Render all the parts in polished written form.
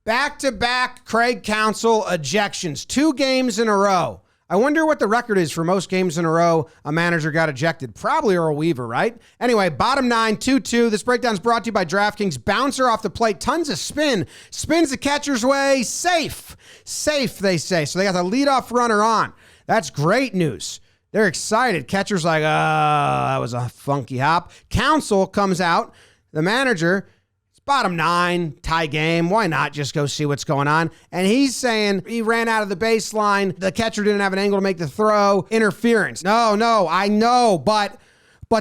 Back-to-back Craig Counsell ejections. 2 games in a row. I wonder what the record is for most games in a row a manager got ejected. Probably Earl Weaver, right? Anyway, bottom 9, 2-2. This breakdown is brought to you by DraftKings. Bouncer off the plate. Tons of spin. Spins the catcher's way. Safe. Safe, they say. So they got the leadoff runner on. That's great news. They're excited. Catcher's like, that was a funky hop. Counsell comes out. The manager, it's bottom 9, tie game. Why not just go see what's going on? And he's saying he ran out of the baseline. The catcher didn't have an angle to make the throw. Interference. No, I know. But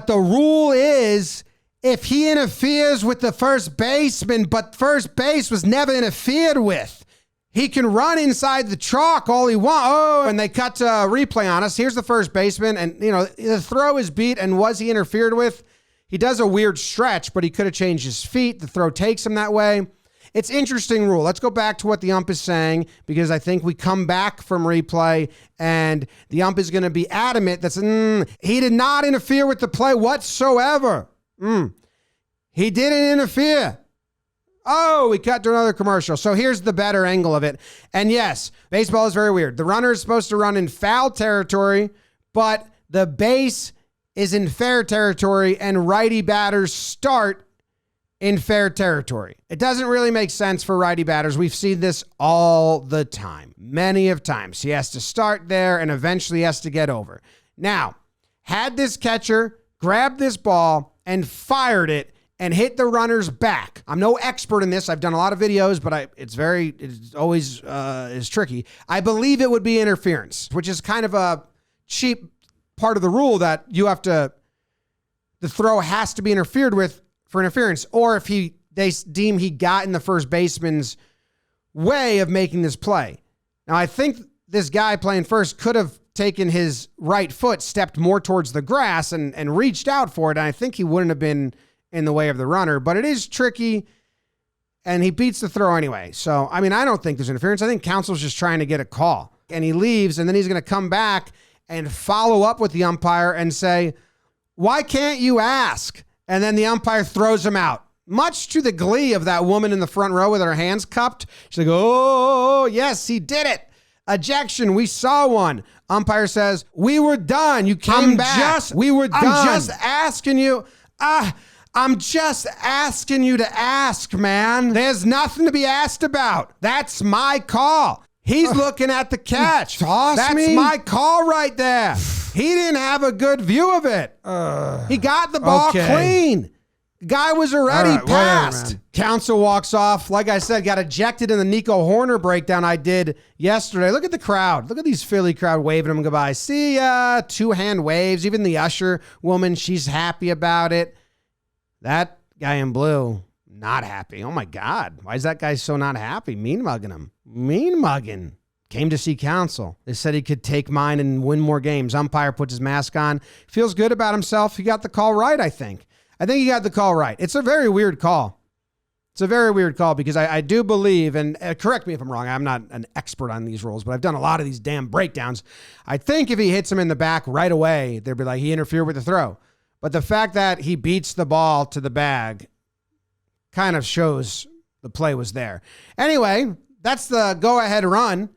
the rule is if he interferes with the first baseman, but first base was never interfered with, he can run inside the chalk all he wants. Oh, and they cut to replay on us. Here's the first baseman. And, the throw is beat. And was he interfered with? He does a weird stretch, but he could have changed his feet. The throw takes him that way. It's interesting rule. Let's go back to what the ump is saying, because I think we come back from replay and the ump is going to be adamant that he did not interfere with the play whatsoever. He didn't interfere. Oh, we cut to another commercial. So here's the better angle of it. And yes, baseball is very weird. The runner is supposed to run in foul territory, but the base is in fair territory and righty batters start in fair territory. It doesn't really make sense for righty batters. We've seen this all the time, many of times. He has to start there and eventually has to get over. Now, had this catcher grabbed this ball and fired it and hit the runner's back. I'm no expert in this. I've done a lot of videos, but it's always is tricky. I believe it would be interference, which is kind of a cheap part of the rule that the throw has to be interfered with for interference, or if they deem he got in the first baseman's way of making this play. Now, I think this guy playing first could have taken his right foot, stepped more towards the grass and reached out for it. And I think he wouldn't have been in the way of the runner, but it is tricky and he beats the throw anyway. So, I don't think there's interference. I think Counsell's just trying to get a call, and he leaves, and then he's going to come back and follow up with the umpire and say, why can't you ask? And then the umpire throws him out, much to the glee of that woman in the front row with her hands cupped. She's like, oh, yes, he did it. Ejection. We saw one. Umpire says, we were done. You came back. We were done. I'm just asking you. I'm just asking you to ask, man. There's nothing to be asked about. That's my call. He's looking at the catch. That's my call right there. He didn't have a good view of it. He got the ball clean. The guy was already passed. Counsell walks off. Like I said, got ejected in the Nico Horner breakdown I did yesterday. Look at the crowd. Look at these Philly crowd waving him goodbye. See ya. 2-hand waves. Even the usher woman, she's happy about it. That guy in blue, not happy. Oh, my God. Why is that guy so not happy? Mean mugging him. Mean mugging. Came to see Counsell. They said he could take mine and win more games. Umpire puts his mask on. Feels good about himself. He got the call right, I think. I think he got the call right. It's a very weird call. It's a very weird call because I do believe, and correct me if I'm wrong, I'm not an expert on these rules, but I've done a lot of these damn breakdowns. I think if he hits him in the back right away, they'd be like, he interfered with the throw. But the fact that he beats the ball to the bag kind of shows the play was there. Anyway, that's the go-ahead run.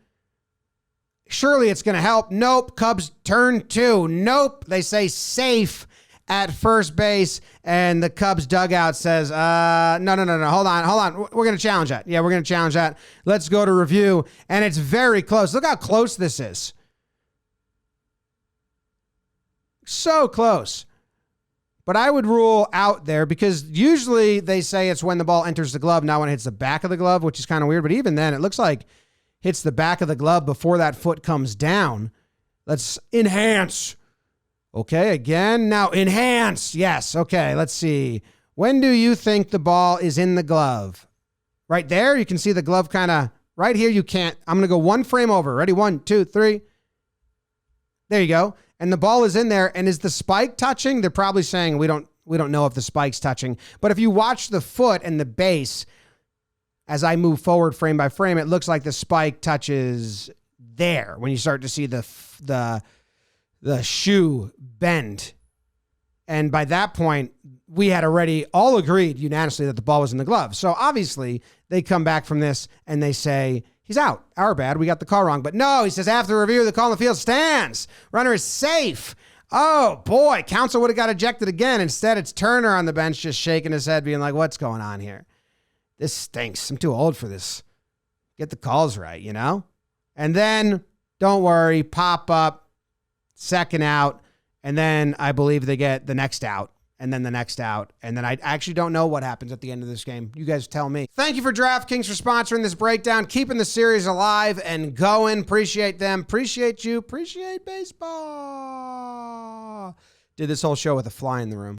Surely it's going to help. Nope. Cubs turn 2. Nope. They say safe at first base, and the Cubs dugout says, no. Hold on. We're going to challenge that. Yeah, we're going to challenge that. Let's go to review. And it's very close. Look how close this is. So close. But I would rule out there because usually they say it's when the ball enters the glove, not when it hits the back of the glove, which is kind of weird. But even then, it looks like hits the back of the glove before that foot comes down. Let's enhance. Okay, again. Now enhance. Yes. Okay, let's see. When do you think the ball is in the glove? Right there. You can see the glove kind of right here. You can't. I'm going to go one frame over. Ready? 1, 2, 3. There you go. And the ball is in there. And is the spike touching? They're probably saying we don't know if the spike's touching. But if you watch the foot and the base, as I move forward frame by frame, it looks like the spike touches there when you start to see the shoe bend. And by that point, we had already all agreed unanimously that the ball was in the glove. So obviously they come back from this and they say, he's out. Our bad. We got the call wrong. But no, he says, after review, the call on the field stands. Runner is safe. Oh, boy. Counsell would have got ejected again. Instead, it's Turner on the bench just shaking his head, being like, what's going on here? This stinks. I'm too old for this. Get the calls right, you know? And then, don't worry, pop up, second out, and then I believe they get the next out, and then the next out, and then I actually don't know what happens at the end of this game. You guys tell me. Thank you for DraftKings for sponsoring this breakdown, keeping the series alive and going. Appreciate them. Appreciate you. Appreciate baseball. Did this whole show with a fly in the room.